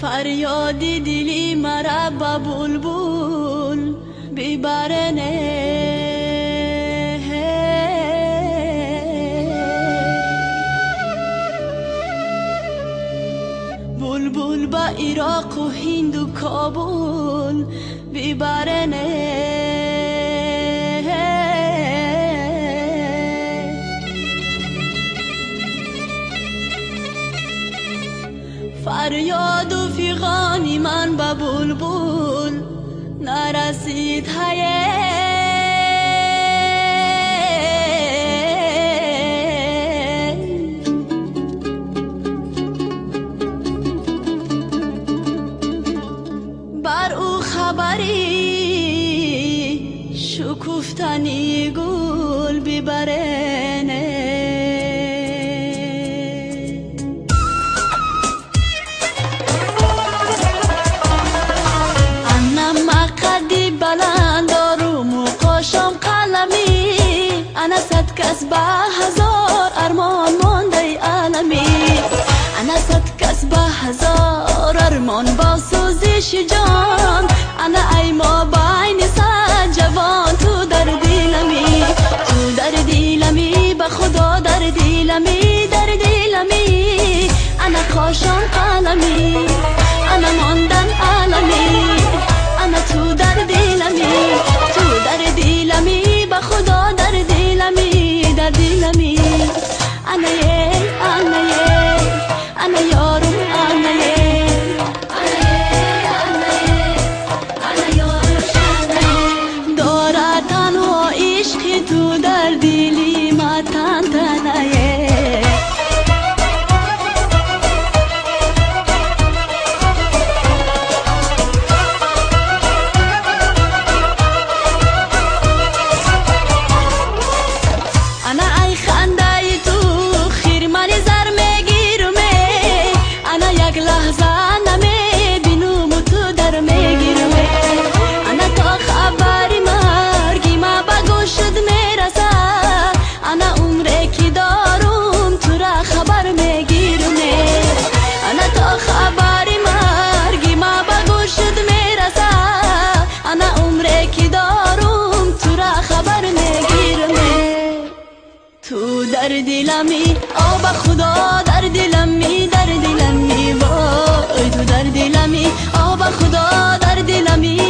فریادی دلی مرا با بلبل ببرنه. بلبل با عراق و هند و کابل ببرنه. فریاد و فیغانی من با بلبل نرسید هیه. بر او خبری شکفتنی گل ببرنه. انا صد کس با هزار ارمان مانده عالمی. انا صد کس با هزار ارمان با سوزش جان. انا ای ما بین صد جوان تو در دلمی. تو در دلمی به خدا در دلمی. در دلمی انا خاشان قلمی. انا ماندن عالمی. انا تو در دلمی. تو در دلمی به خدا در دلمی. در دلمی انا یه انا یه انا یارم انا یه انا یه انا یارم داره تنها عشق تو در دلی ما تن تنایه. در دلمی آب خدا در دلمی. در دلمی وای تو در دلمی آب خدا در دلمی.